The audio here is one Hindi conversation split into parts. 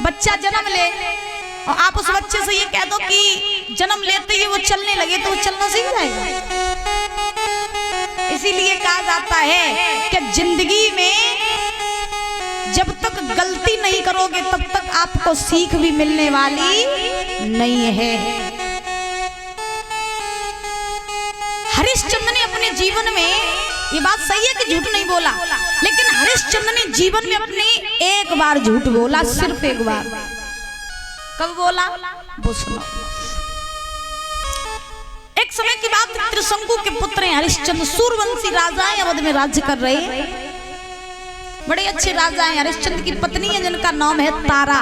बच्चा जन्म ले और आप उस बच्चे से ये कह दो कि जन्म लेते ही वो चलने लगे तो वो चलना सीख जाएगा। इसीलिए कहा जाता है कि जिंदगी में जब तक गलती नहीं करोगे तब तक आपको सीख भी मिलने वाली नहीं है। हरिश्चंद्र ने अपने जीवन में, ये बात सही है कि झूठ नहीं बोला, लेकिन हरिश्चंद्र ने जीवन में अपने एक बार झूठ बोला, सिर्फ एक बार। कब बोला वो सुनो। एक समय की बात, त्रिशंकु के पुत्र हैं हरिश्चंद्र, सूर्यवंशी राजा हैं, अवध में राज्य कर रहे हैं, बड़े अच्छे राजा हैं। हरिश्चंद्र की पत्नी है जिनका नाम है तारा।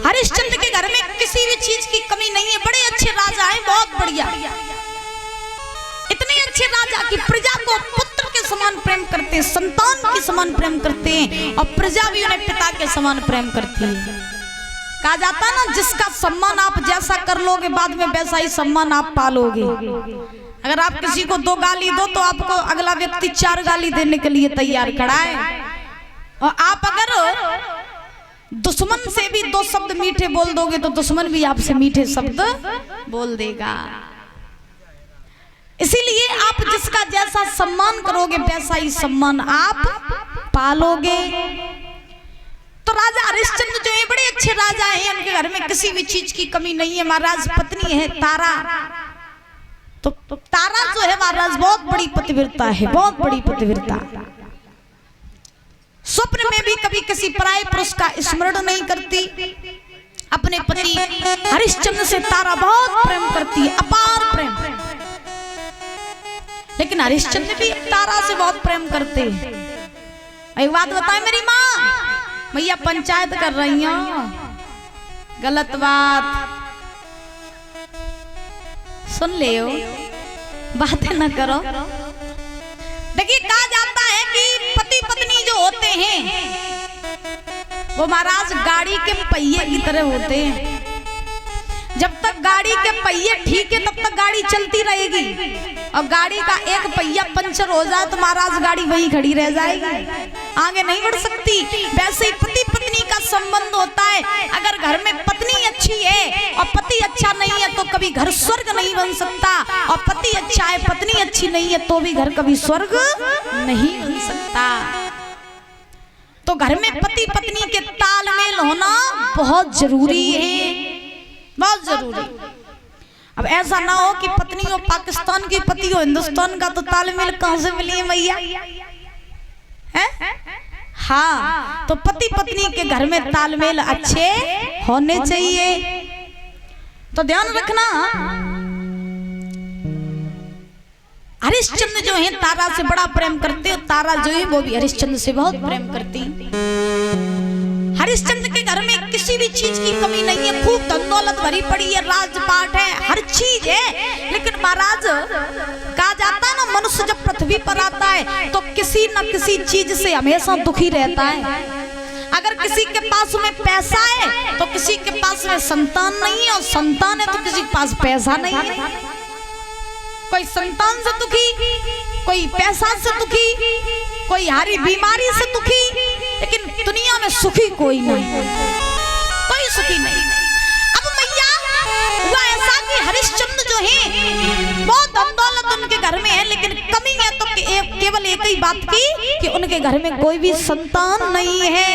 हरिश्चंद्र के घर में किसी भी चीज की कमी नहीं है, बड़े अच्छे राजा हैं, बहुत बढ़िया। इतने अच्छे राजा की प्रजा को पुत्र के समान प्रेम करते हैं, संतान के समान प्रेम करते हैं, और प्रजा भी उन्हें पिता के समान प्रेम करती है। कहा जाता है ना, जिसका सम्मान आप जैसा कर लोगे बाद में वैसा ही सम्मान आप पालोगे। अगर आप किसी को 2 गाली दो तो आपको अगला व्यक्ति 4 गाली देने के लिए तैयार खड़ा है, और आप अगर दुश्मन से भी 2 शब्द मीठे बोल दोगे तो दुश्मन भी आपसे मीठे शब्द बोल देगा। इसीलिए आप जिसका जैसा सम्मान करोगे वैसा ही सम्मान आप पालोगे। तो राजा हरिश्चंद्र जो है बड़े अच्छे राजा हैं, उनके घर में किसी भी चीज की कमी नहीं है। महाराज पत्नी है तारा, तो तारा जो है महाराज बहुत बड़ी पतिव्रता है, बहुत बड़ी पतिव्रता। स्वप्न में भी कभी किसी पराये पुरुष का स्मरण नहीं करती। अपने पति हरिश्चंद्र से तारा बहुत प्रेम करती है, अपार प्रेम। लेकिन हरिश्चंद्र भी तारा से बहुत प्रेम करते हैं। एक बात बताए मेरी माँ, भैया पंचायत कर रही हूं, गलत बात सुन ले, बातें न करो। देखिए कहा जाता है कि पति पत्नी जो होते हैं वो महाराज गाड़ी के पहिए की तरह होते हैं। जब तक गाड़ी के पहिए ठीक है तब तक गाड़ी चलती रहेगी, और गाड़ी का एक पहिया पंचर हो जाए तो महाराज गाड़ी वहीं खड़ी रह जाएगी, आगे नहीं बढ़ सकती। वैसे ही पति पत्नी का संबंध होता है। अगर घर में पत्नी अच्छी है और पति अच्छा नहीं है तो कभी घर स्वर्ग नहीं बन सकता, और पति अच्छा है पत्नी अच्छी नहीं है तो भी घर कभी स्वर्ग नहीं बन सकता। तो घर में पति पत्नी के तालमेल होना बहुत जरूरी है, बहुत जरूरी। अब ऐसा ना हो कि पत्नी हो पाकिस्तान की, पति हो हिंदुस्तान का, तो तालमेल कहां से मिली है भैया? हाँ, तो पति पत्नी के घर में तालमेल अच्छे होने चाहिए। तो ध्यान रखना, हरिश्चंद्र जो है तारा से बड़ा प्रेम करते हैं, तारा जो है वो भी हरिश्चंद्र से बहुत प्रेम करती है। हरिश्चंद्र के घर में किसी भी चीज की कमी नहीं है, खूब धन दौलत भरी पड़ी है, राजपाट है, हर चीज है। लेकिन महाराज कहा जाता है ना, मनुष्य जब पृथ्वी पर आता है तो किसी न किसी चीज से हमेशा दुखी रहता है। अगर किसी के पास में पैसा है तो किसी के पास में संतान नहीं है, और संतान है तो किसी के पास पैसा नहीं है। कोई संतान से दुखी, कोई पैसा से दुखी, कोई हारी बीमारी से दुखी, लेकिन दुनिया में सुखी कोई नहीं, कोई सुखी नहीं। अब मैया हुआ ऐसा कि हरिश्चंद्र जो है बहुत धन दौलत उनके घर में है, लेकिन कमी है तो केवल एक ही बात की कि उनके घर में कोई भी संतान नहीं है।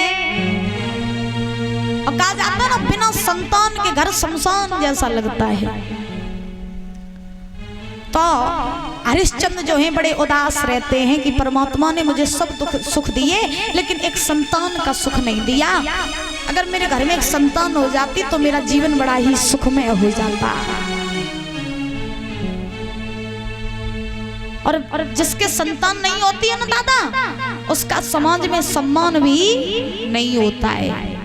और कहा जाता है ना, बिना संतान के घर शमशान जैसा लगता है। तो हरिश्चंद्र जो हैं बड़े उदास रहते हैं कि परमात्मा ने मुझे सब दुख सुख दिए लेकिन एक संतान का सुख नहीं दिया। अगर मेरे घर में एक संतान हो जाती तो मेरा जीवन बड़ा ही सुखमय हो जाता। और जिसके संतान नहीं होती है ना दादा, उसका समाज में सम्मान भी नहीं होता है।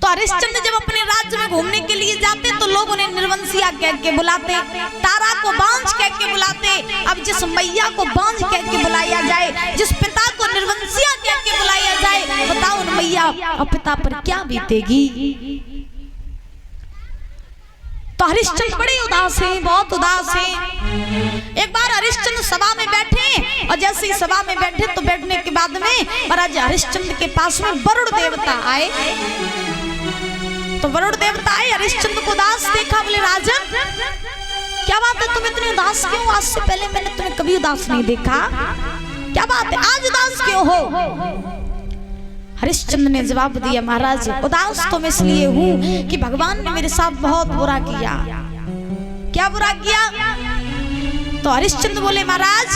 तो हरिश्चंद्र जब अपने राज्य में घूमने के लिए जाते तो लोग उन्हें निर्वंशिया कह के बुलाते, तारा को बांझ कह के बुलाते। अब जिस मैया को बांझ कह के बुलाया जाए, जिस पिता को निर्वंशिया कह के बुलाया जाए, बताओ उन मैया और पिता पर क्या बीतेगी। तो हरिश्चंद्र बड़े उदास हैं, बहुत उदास हैं। एक बार हरिश्चंद्र सभा में बैठे और जैसे ही सभा में बैठे तो बैठने के बाद में महाराज हरिश्चंद्र के पास में वरुण देवता आए। तो वरुण देवता आए, हरिश्चंद्र को उदास देखा, बोले राजन क्या बात है, तुम इतने उदास क्यों? आज से पहले मैंने तुम्हें कभी उदास नहीं देखा, क्या बात है, आज उदास क्यों हो? हरिश्चंद्र ने जवाब दिया, महाराज उदास तो मैं इसलिए हूँ कि भगवान ने मेरे साथ बहुत बुरा किया। क्या बुरा किया? तो हरिश्चंद्र बोले, महाराज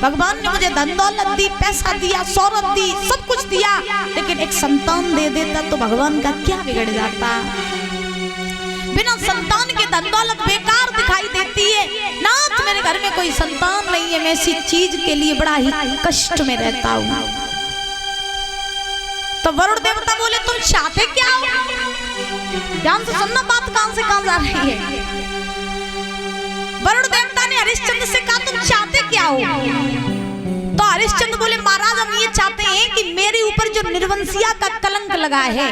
भगवान ने मुझे धन दौलत दी, पैसा दिया, शौहरत दी, सब कुछ दिया, लेकिन एक संतान दे देता तो भगवान का क्या बिगड़ जाता। बिना संतान के धन दौलत बेकार दिखाई देती है। नाथ मेरे घर में कोई संतान नहीं है, मैं इसी चीज के लिए बड़ा ही कष्ट में रहता हूँ। तो वरुण देवता बोले, तुम चाहते क्या हो? ध्यान से सुनना, बात कहां से कहां जा रही है। वरुण देवता ने हरिश्चंद्र से कहा, तुम चाहते क्या हो? तो हरिश्चंद्र बोले, महाराज हम ये चाहते हैं कि मेरे ऊपर जो निर्वंशिया का कलंक लगा है,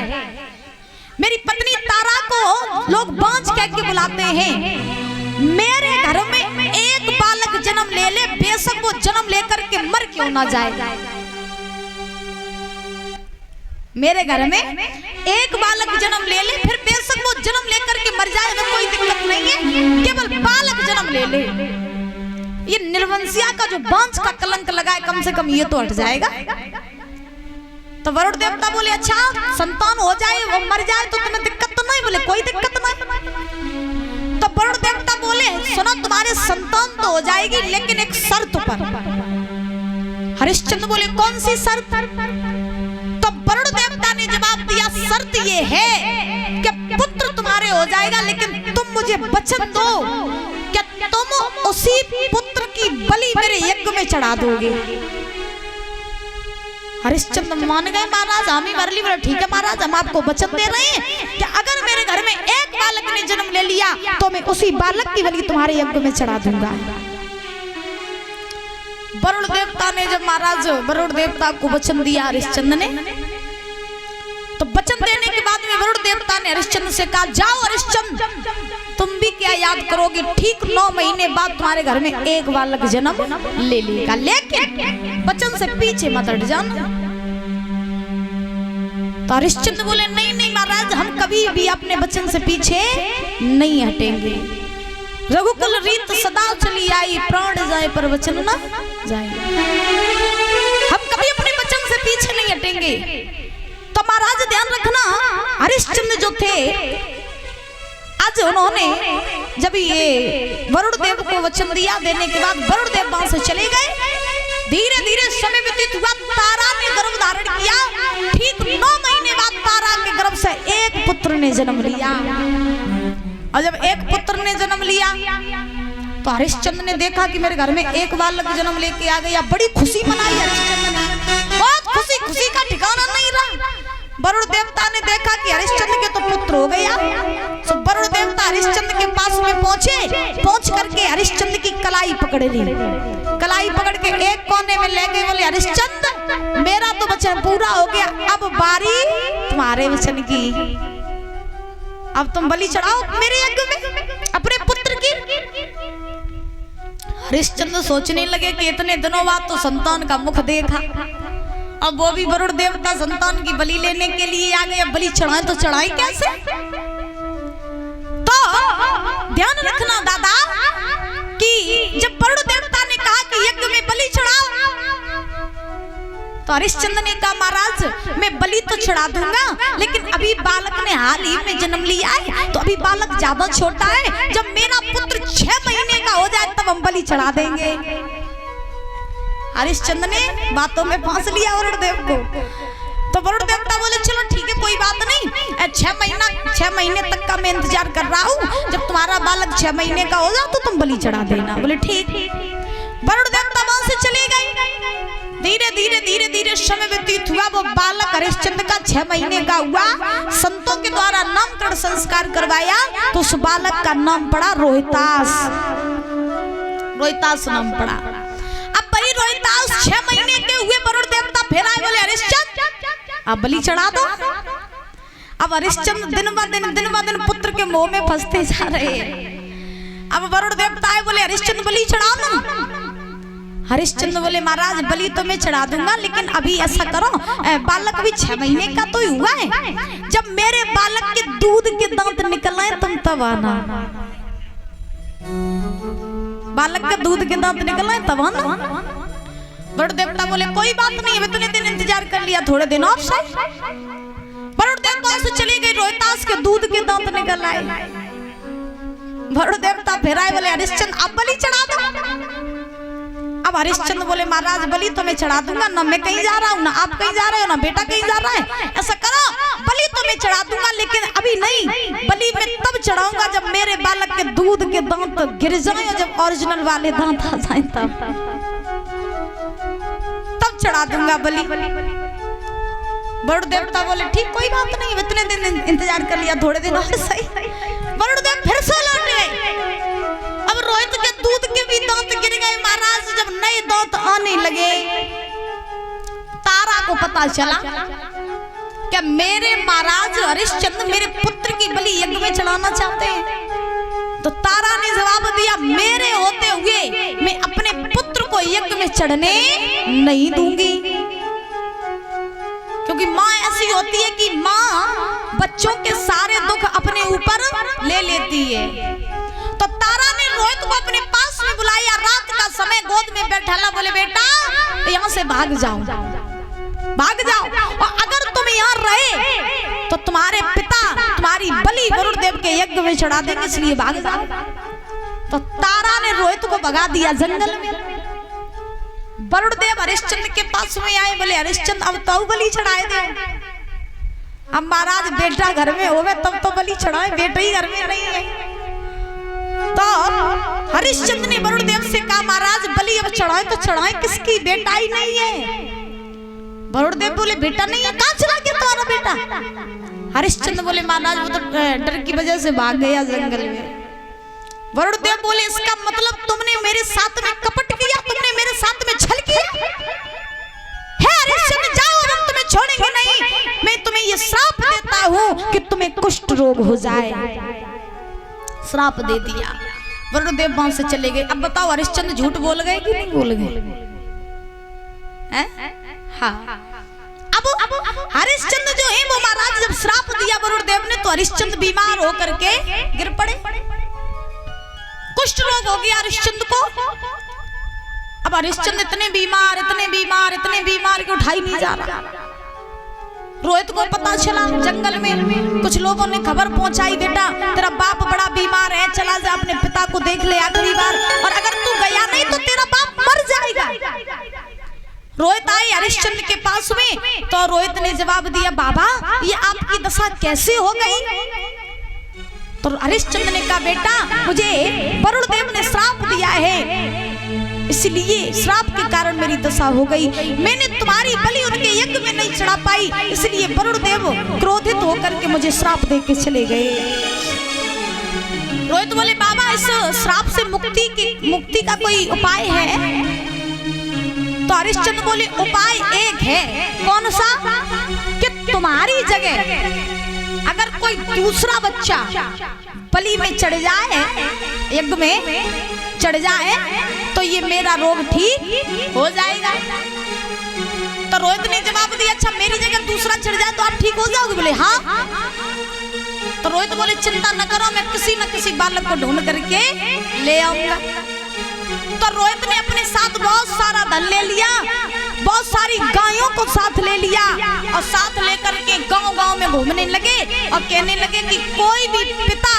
मेरी पत्नी तारा को लोग बांझ कह के बुलाते हैं, मेरे घर में एक बालक जन्म ले ले, बेशक वो जन्म लेकर के मर क्यों ना जाए। मेरे घर में एक बालक जन्म ले ले, फिर बेशक वो जन्म लेकर के मर जाए, तो कोई दिक्कत नहीं है, केवल बालक जन्म ले ले। ये निर्वंशिया का जो बांझ का कलंक लगा है, कम से कम ये तो हट जाएगा। तो वरुण देवता बोले, अच्छा संतान हो जाए, वो मर जाए तो तुम्हें दिक्कत तो नहीं? बोले कोई दिक्कत नहीं। तो वरुण देवता बोले, सुनो तुम्हारे संतान तो हो जाएगी, लेकिन एक शर्त पर। हरिश्चंद्र बोले, कौन सी शर्त? तो वरुण देवता ने जवाब दिया, शर्त ये है कि पुत्र तुम्हारे हो जाएगा, लेकिन तुम मुझे वचन दो कि तुम उसी पुत्र की बलि मेरे यज्ञ में चढ़ा दोगे। हरिश्चंद्र मान गए, महाराज हम ही मरली। बोले ठीक है महाराज, हम आपको वचन दे रहे हैं कि अगर मेरे घर में एक बालक ने जन्म ले लिया तो मैं उसी बालक की बलि तुम्हारे यज्ञ में चढ़ा दूंगा। वरुण देवता ने जब महाराज वरुण देवता को वचन दिया हरिश्चंद्र ने, तो वचन देने के बाद में वरुण देवता ने हरिश्चंद्र से कहा, जाओ हरिश्चंद्र तुम भी क्या याद करोगे, ठीक 9 महीने बाद तुम्हारे घर में एक बालक जन्म ले लेगा, लेकिन वचन से पीछे मत हट जाना। तो हरिश्चंद्र बोले, नहीं नहीं महाराज, हम कभी भी अपने वचन से पीछे नहीं हटेंगे। रघुकुल रीत सदा चली आई, प्राण जाए पर वचन न जाए। हम कभी अपने वचन से पीछे नहीं हटेंगे। तो महाराज ध्यान रखना, हरिश्चंद्र जो थे, आज उन्होंने जब ये वरुण देव को वचन दिया, देने के बाद वरुण देव वहां से चले गए। धीरे धीरे समय व्यतीत हुआ, तारा ने गर्भ धारण किया। ठीक 9 महीने बाद तारा के गर्भ से एक पुत्र ने जन्म लिया। और जब एक पुत्र ने जन्म लिया तो हरिश्चंद्र ने देखा कि मेरे घर में एक बालक जन्म लेके आ गया। बड़ी खुशी मनाई हरिश्चंद्र ने, बहुत खुशी, खुशी का ठिकाना नहीं रहा। वरुण देवता ने देखा कि हरिश्चंद्र के तो पुत्र हो गया, तो वरुण देवता हरिश्चंद्र के पास में पहुंचे। पहुंच करके हरिश्चंद्र की कलाई पकड़ ली, कलाई पकड़ के एक कोने में ले गए। बोले, हरिश्चंद्र मेरा तो वचन पूरा हो गया, अब बारी तुम्हारे वचन की। अब तुम बलि चढ़ाओ मेरे यज्ञ में अपने पुत्र की। हरिश्चंद्र सोचने लगे कि इतने दिनों बाद तो संतान का मुख देखा, अब वो भी वरुण देवता संतान की बलि लेने के लिए आ गए। अब बलि चढ़ाए तो चढ़ाई कैसे? तो ध्यान रखना दादा कि जब वरुण देवता ने कहा कि यज्ञ में बलि चढ़ाओ, तो हरिश्चंद्र ने कहा, महाराज मैं बलि तो चढ़ा दूंगा, लेकिन अभी बालक ने हाल ही में जन्म लिया है, तो अभी बालक ज्यादा छोटा है। जब मेरा पुत्र 6 महीने का हो जाए तब हम बलि चढ़ा देंगे। हरिश्चंद्र ने बातों में फांस लिया वरुण देव को। तो वरुण देवता बोले, चलो ठीक है कोई बात नहीं, 6 महीने तक का मैं इंतजार कर रहा हूँ, जब तुम्हारा बालक 6 महीने का हो जाए तो तुम बलि चढ़ा देना। बोले ठीक। वरुण देवता वहां से चले गए। धीरे धीरे धीरे धीरे समय व्यतीत हुआ। वो बालक हरिश्चंद्र का 6 महीने का हुआ। संतों के द्वारा नामकरण संस्कार करवाया तो उस बालक का नाम पड़ा रोहितास। रोहितास नाम पड़ा। अब वही रोहितास 6 महीने के हुए वरुण देवता फिर आए, बोले हरिश्चंद्र अब बलि चढ़ा दो। अब हरिश्चंद्र दिन ब दिन पुत्र के मोह में फंसते जा रहे हैं। अब वरुण देवता है बोले हरिश्चंद्र बलि चढ़ा दो। हरिश्चंद्र बोले महाराज बलि तो मैं चढ़ा दूंगा, लेकिन अभी ऐसा करो बालक भी 6 महीने का तो ही हुआ है, जब मेरे बालक के दूध के दांत निकल आए तुम तब आना। बालक के दूध के दांत निकल आए तब आना। वरुण देवता बोले कोई बात नहीं, इतने दिन इंतजार कर लिया, थोड़े दिन और से। वरुण देवता से चली गई, रोहितास के दूध के दांत निकल आए। वरुण देवता फिर आए बोले हरिश्चंद्र आप बलि चढ़ा दो। अब हरिश्चंद्र बोले महाराज बलि तो मैं चढ़ा दूंगा, ना मैं कहीं जा रहा हूँ, ना आप कहीं जा रहे हो, ना बेटा कहीं जा रहा है। ऐसा करो बलि तो मैं चढ़ा दूंगा, लेकिन अभी नहीं, बलि मैं तब चढ़ाऊंगा जब मेरे बालक के दूध के दांत गिर जाएं और जब ओरिजिनल वाले दांत आ जाएं तब चढ़ा दूंगा बलि। वरुण देवता बोले ठीक कोई बात नहीं, इतने दिन इंतजार कर लिया, थोड़े दिन और सही। वरुण देव फिर से लौट गए। अब रोहित के दूध के भी दांत गिर गए महाराज। जब नए दांत आने लगे, तारा को पता चला कि मेरे महाराज हरिश्चंद्र मेरे पुत्र की बलि यज्ञ में चढ़ाना चाहते हैं। तो तारा ने जवाब दिया मेरे होते हुए मैं अपने पुत्र को यज्ञ में चढ़ने नहीं दूंगी, क्योंकि माँ ऐसी होती है कि माँ बच्चों के सारे दुख अपने ऊपर ले लेती है। तो तारा ने रोहित को अपने पास में बुलाया, रात का समय गोद में बैठाला, बोले बेटा यहाँ से भाग जाओ, भाग जाओ, और अगर तुम यहाँ रहे तो तुम्हारे पिता तुम्हारी बलि वरुण देव के यज्ञ में चढ़ा देंगे, इसलिए भाग जाओ। तो तारा ने रोहित को भगा दिया जंगल में। वरुण देव हरिश्चंद्र के पास में आए, बोले हरिश्चंद्र अब तो बलि चढ़ाए दे। अब महाराज बेटा घर में होवे तब तो बलि चढ़ाए, बेटा ही घर में नहीं है। तो हरिश्चंद्र ने वरुण देव से कहा महाराज बलि अब चढ़ाए तो चढ़ाए किसकी, बेटा ही नहीं है। वरुण देव बोले बेटा नहीं है, कहां चला गया तुम्हारा बेटा। हरिश्चंद्र बोले महाराज वो तो डर की वजह से भाग गया जंगल में। वरुण देव बोले इसका मतलब तुमने मेरे साथ में कपट किया, तुमने मेरे साथ में छल किया है। हरिश्चंद्र जाओ, हम तुम्हें छोड़ेंगे नहीं। मैं तुम्हें ये श्राप देता हूँ कि तुम्हें कुष्ठ रोग हो जाए। श्राप दे दिया। वरुण देव वहां से चले गए। अब बताओ हरिश्चंद्र झूठ बोल गए कि नहीं बोल गए? हाँ। अब हरिश्चंद्र जो है वो महाराज जब श्राप दिया वरुण देव ने, तो हरिश्चंद्र बीमार होकर के गिर पड़े, कुष्ठ रोग हो गया हरिश्चंद्र को। अब हरिश्चंद्र इतने बीमार कि उठाई नहीं जा रहा। रोहित को पता चला, जंगल में कुछ लोगों ने खबर पहुंचाई बेटा तेरा बाप बड़ा बीमार है, चला जा अपने पिता को देख ले आखिरी बार, और अगर तू गया नहीं तो तेरा बाप मर जाएगा। रोहित आई हरिश्चंद्र के पास में, तो रोहित ने जवाब दिया बाबा ये आपकी दशा कैसे हो गई। तो हरिश्चंद्र ने कहा बेटा मुझे वरुण देव ने श्राप दिया है, इसलिए श्राप के कारण मेरी दशा हो गई। मैंने तुम्हारी बलि उनके यज्ञ में नहीं चढ़ा पाई, इसलिए वरुण देव क्रोधित होकर के मुझे श्राप दे के चले गए। रोहित बोले बाबा इस श्राप से मुक्ति का कोई उपाय है? तो हरिश्चंद्र बोले उपाय एक है। कौन सा? कि तुम्हारी जगह अगर कोई दूसरा बच्चा बलि में चढ़ जाए, यज्ञ में चढ़ जाए, तो ये मेरा रोग ठीक हो जाएगा। तो रोहित ने जवाब दिया अच्छा मेरी जगह दूसरा चढ़ जाए तो आप ठीक हो जाओगे? बोले हाँ। तो रोहित बोले चिंता न करो, मैं किसी न किसी बालक को ढूंढ करके ले आऊंगा। तो रोहित ने अपने साथ बहुत सारा धन ले लिया, बहुत सारी गायों को साथ ले लिया, और साथ लेकर के गांव-गांव में घूमने लगे और कहने लगे कि कोई भी पिता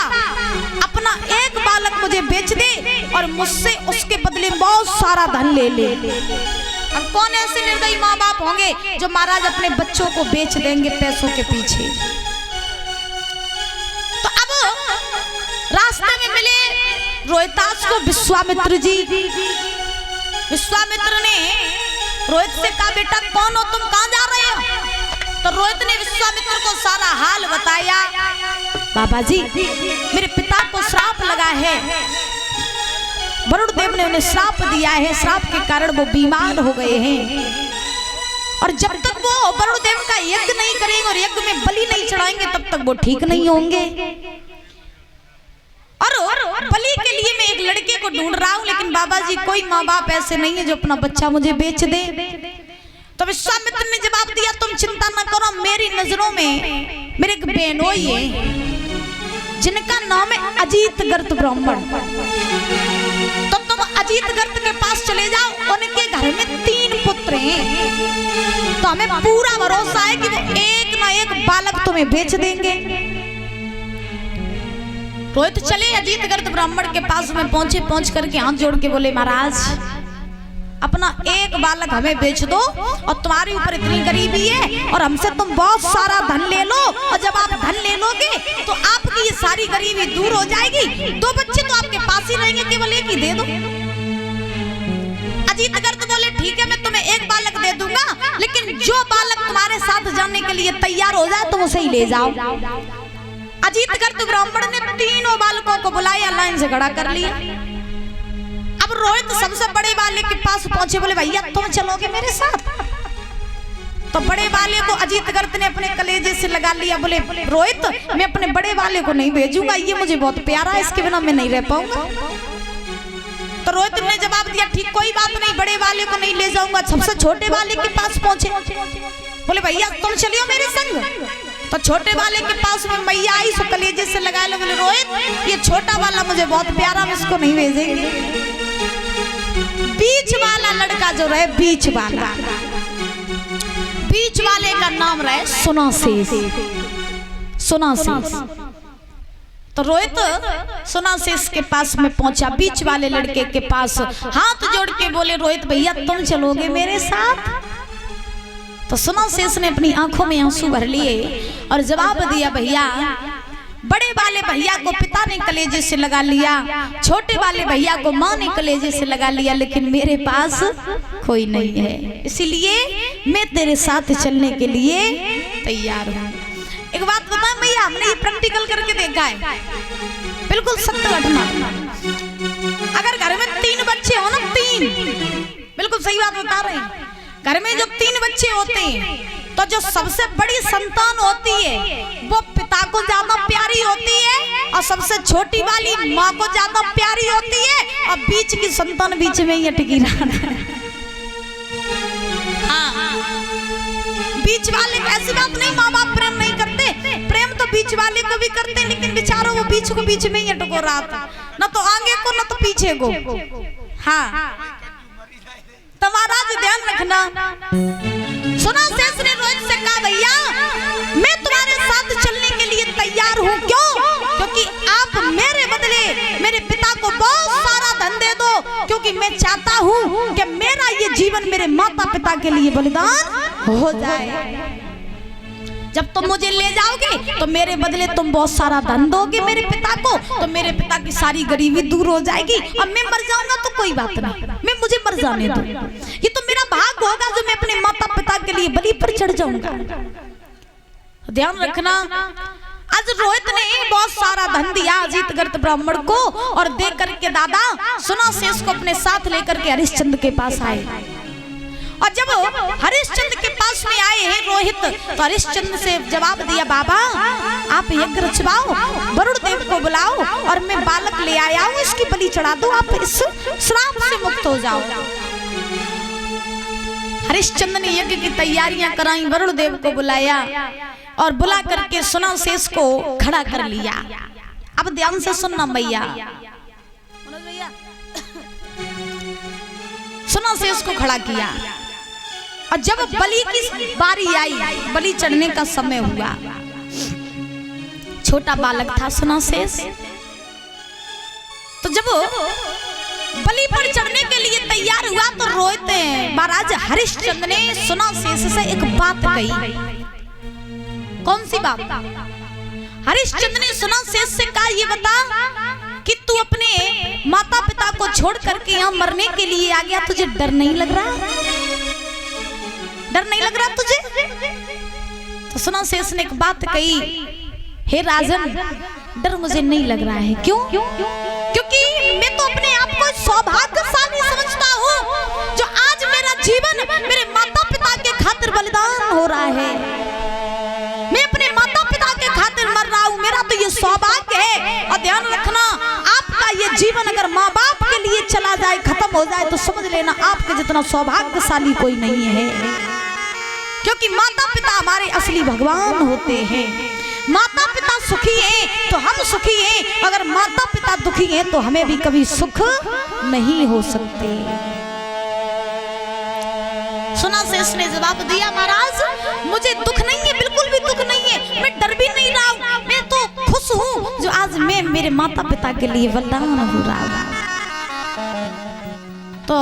अपना एक बालक मुझे बेच दे और मुझसे उसके बदले बहुत सारा धन ले ले। अब कौन ऐसे निर्दयी माँ बाप होंगे जो महाराज अपने बच्चों को बेच देंगे पैसों के पीछे। तो अब रास्ते में मिले रोहितास को विश्वामित्र जी। विश्वामित्र ने रोहित से कहा बेटा कौन हो तुम, कहां जा रहे हो? तो रोहित ने विश्वामित्र को सारा हाल बताया। बाबा जी मेरे पिता को श्राप लगा है, वरुण देव ने उन्हें श्राप दिया है, श्राप के कारण वो बीमार हो गए हैं और जब तक वो वरुण देव का यज्ञ नहीं करेंगे और यज्ञ में बलि नहीं चढ़ाएंगे तब तक वो ठीक नहीं होंगे। और बलि के लिए मैं एक लड़के को ढूंढ रहा हूँ, लेकिन बाबा जी कोई माँ बाप ऐसे नहीं है जो अपना बच्चा मुझे बेच दे। तो विश्वामित्र ने जवाब दिया, तुम चिंता न करो, मेरी नजरों में मेरे एक बहनोई है जिनका नाम है अजीत गर्त ब्राह्मण। तो तुम अजीत गर्त के पास चले जाओ, उनके घर में 3 पुत्र हैं, तो हमें पूरा भरोसा है कि वो एक ना एक बालक तुम्हें बेच देंगे। रोहित चले अजीत गर्त ब्राह्मण के पास में पहुंचे, पहुंच करके हाथ जोड़ के बोले, महाराज अपना एक बालक हमें बेच दो, और तुम्हारे ऊपर इतनी गरीबी है और हमसे तुम बहुत सारा धन ले लो, और जब आप धन ले लोगे तो आपकी ये सारी गरीबी दूर हो जाएगी। 2 बच्चे तो आपके पास ही रहेंगे, केवल एक ही दे दो। अजीत गर्त बोले, ठीक है मैं तुम्हें एक बालक दे दूंगा, लेकिन जो बालक तुम्हारे साथ जाने के लिए तैयार हो जाए तुम उसे ही ले जाओ। अजीत गर्त ब्राह्मण ने 3 बालकों को बुलाया, लाइन से खड़ा कर लिया। अब रोहित सबसे बड़े वाले के पास पहुंचे, बोले भैया तुम चलोगे मेरे साथ? तो बड़े वाले को अजीत गर्त ने अपने कलेजे से लगा लिया, बोले रोहित मैं अपने बड़े वाले को नहीं भेजूंगा, ये मुझे बहुत प्यारा है, इसके बिना मैं नहीं रह पाऊंगा। तो रोहित ने जवाब दिया, ठीक कोई बात नहीं, बड़े वाले को नहीं ले जाऊंगा। सबसे छोटे वाले के पास पहुंचे, बोले भैया तुम चलियो मेरे संग। तो छोटे वाले के पास में मैया आई, सो कलेजे से लगा लो, बोले रोहित ये छोटा वाला मुझे बहुत प्यारा, हम इसको नहीं भेजेंगे। बीच वाला लड़का जो रहे, बीच वाले का नाम रहे सुनासेस। सुनासेस तो रोहित सुनासेस के पास में पहुंचा, बीच वाले लड़के के पास हाथ जोड़ के बोले, रोहित भैया तुम चलोगे मेरे साथ? तो सुनासेस ने अपनी आंखों में आंसू भर लिए और जवाब दिया, भैया बड़े वाले भैया को पिता ने कलेजे से लगा लिया, छोटे वाले भैया को माँ ने कलेजे से लगा लिया, लेकिन मेरे पास कोई नहीं है, इसीलिए मैं तेरे साथ चलने के लिए तैयार हूँ। एक बात बताएं भैया, हमने ये प्रैक्टिकल करके देखा है, बिल्कुल सत्य घटना। अगर घर में 3 बच्चे हो ना, 3, बिल्कुल सही बात बता रहे हैं, घर में जब 3 बच्चे होते हैं तो जो सबसे बड़ी संतान होती है वो पिता को ज्यादा प्यारी होती है, और सबसे छोटी वाली माँ को ज्यादा प्यारी होती है, और बीच की संतान बीच में ही अटकी रहती है। बीच वाले ऐसी बात नहीं माँ बाप प्रेम नहीं करते, प्रेम तो बीच वाले को भी करते, लेकिन बेचारा वो बीच को बीच में ही अटको रहा था, न तो आगे को न तो पीछे को। हाँ तुम्हारा ध्यान रखना। सुनासेस ने रोहित से कहा, भैया मैं तुम्हारे साथ चलने के लिए तैयार हूँ, क्यों? क्योंकि आप मेरे बदले मेरे पिता को बहुत सारा धन दे दो, क्योंकि मैं चाहता हूँ कि मेरा ये जीवन मेरे माता पिता के लिए बलिदान हो जाए। जब तुम मुझे ले जाओगे तो मेरे बदले तुम बहुत सारा धन दोगे मेरे पिता को, तो मेरे पिता की सारी गरीबी दूर हो जाएगी, और मैं मर जाऊंगा तो कोई बात नहीं, मैं मुझे मर जाने दो, ये तो मेरा भाग होगा जो मैं अपने माता पिता के लिए बलि पर चढ़ जाऊंगा। ध्यान रखना, आज रोहित ने बहुत सारा धन दिया अजीत गर्त ब्राह्मण को, और दे करके दादा सुनासेस को अपने साथ लेकर के हरिश्चंद्र के पास आए। और जब हरिश्चंद्र के पास में आए हैं रोहित, तो हरिश्चंद्र से जवाब दिया, बाबा आप यज्ञ रचवाओ, वरुण देव को बुलाओ, और मैं बालक ले आया हूँ, इसकी बलि चढ़ा दो, आप इस श्राप से मुक्त हो जाओ। हरिश्चंद्र ने यज्ञ की तैयारियां कराई, वरुण देव को बुलाया और बुला करके सुनासेस को खड़ा कर लिया। अब ध्यान से सुनना भैया, सुनासेस को खड़ा किया, और जब बलि की बारी आई, बलि चढ़ने का समय हुआ, छोटा बालक था सुनासेस, तो जब बलि पर चढ़ने के लिए तैयार हुआ तो रोहित महाराज हरिश्चंद्र ने सुनासेस से एक बात कही। कौन सी बात? हरिश्चंद्र ने सुनासेस से कहा, ये बता कि तू अपने माता पिता को छोड़ करके यहाँ मरने के लिए आ गया, तुझे डर नहीं लग रहा? डर नहीं लग रहा तुझे? तो सुनासेस ने एक बात कही, हे राजन डर मुझे नहीं लग रहा है। क्यों? क्योंकि मैं तो अपने आप को सौभाग्यशाली समझता हूँ जो आज मेरा जीवन मेरे माता पिता के खातिर बलिदान हो रहा है, मैं अपने माता पिता के खातिर मर रहा हूँ, मेरा तो ये सौभाग्य है। और ध्यान रखना, आपका ये जीवन अगर माँ बाप के लिए चला जाए, खत्म हो जाए, तो समझ लेना आपके जितना सौभाग्यशाली कोई नहीं है, क्योंकि माता पिता हमारे असली भगवान होते हैं। माता पिता सुखी हैं तो हम सुखी हैं, अगर माता पिता दुखी हैं तो हमें भी कभी सुख नहीं हो सकते। सुना से इसने जवाब दिया, महाराज मुझे दुख नहीं है, बिल्कुल भी दुख नहीं है, मैं डर भी नहीं रहा हूँ, मैं तो खुश हूँ जो आज मैं मेरे माता पिता के लिए बलिदान हो रहा हूँ। तो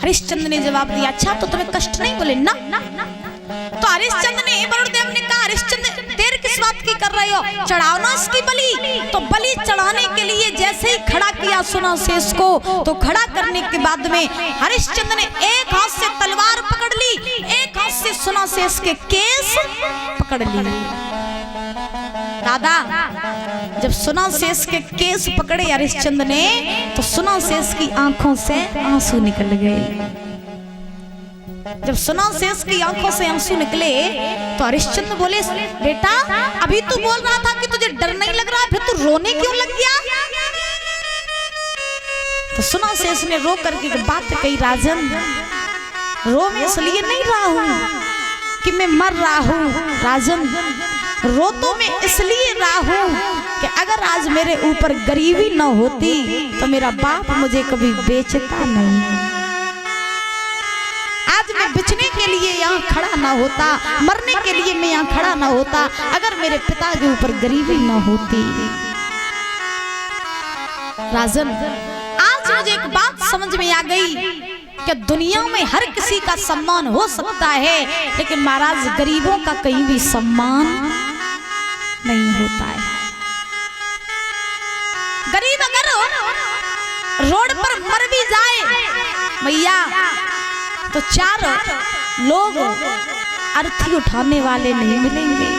हरिश्चंद्र ने जवाब दिया, अच्छा तो तुम्हें कष्ट नहीं? बोले ना। तो हरिश्चंद्र ने, वरुणदेव ने कहा, हरिश्चंद्र देर किस बात की कर रहे हो, चढ़ाओ ना इसकी बलि। तो बलि चढ़ाने के लिए जैसे ही खड़ा किया सुना शेष को, तो खड़ा करने के बाद में हरिश्चंद्र ने एक हाथ से तलवार पकड़ ली, एक हाथ से सुना शेष के केस पकड़ ली। दादा जब सुना शेष के केस पकड़े हरिश्चंद्र ने, तो सुना शेष की आंखों से आंसू निकल गए। जब सुना शेष की आंखों से आंसू निकले तो हरिश्चंद्र बोले, बेटा अभी तू बोल रहा था कि तुझे डर नहीं लग रहा, फिर तू रोने क्यों लग गया? तो सुना शेष ने रो करके बात कही, राजन रो मैं इसलिए नहीं रहा हूँ कि मैं मर रहा हूँ, राजन रो तो मैं इसलिए रहा हूँ कि अगर आज मेरे ऊपर गरीबी न होती तो मेरा बाप मुझे कभी बेचता नहीं, आज मैं बिछने के लिए यहाँ खड़ा ना होता, मरने के लिए मैं यहाँ खड़ा ना होता, अगर मेरे पिता के ऊपर गरीबी ना होती। राजन आज मुझे एक बात समझ में आ गई कि दुनिया में हर किसी का सम्मान हो सकता है, लेकिन महाराज गरीबों का कहीं भी सम्मान नहीं होता है। गरीब अगर रोड पर मर भी जाए भैया, तो चार लोग अर्थी उठाने वाले नहीं मिलेंगे।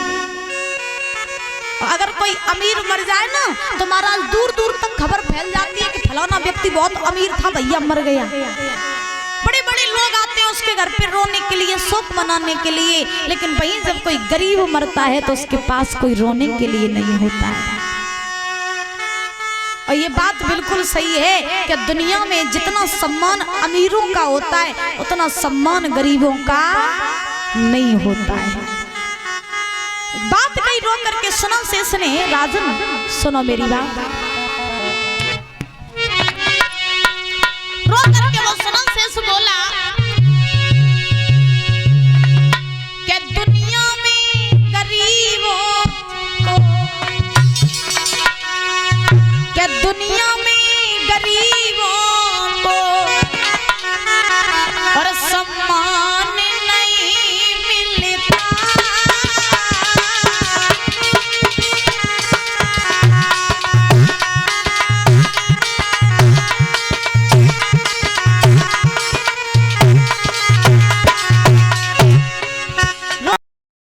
अगर कोई अमीर मर जाए ना, तो महाराज दूर दूर तक खबर फैल जाती है कि फलाना व्यक्ति बहुत अमीर था, भैया मर गया। बड़े बड़े लोग आते हैं उसके घर पे रोने के लिए, शोक मनाने के लिए, लेकिन वहीं जब कोई गरीब मरता है तो उसके पास कोई रोने के लिए नहीं होता है। और ये बात बिल्कुल सही है कि दुनिया में जितना सम्मान अमीरों का होता है, उतना सम्मान गरीबों का नहीं होता है। बात कही रो करके सुना शेष ने, राजन सुनो मेरी बात। रो करके वो सुना शेष बोला,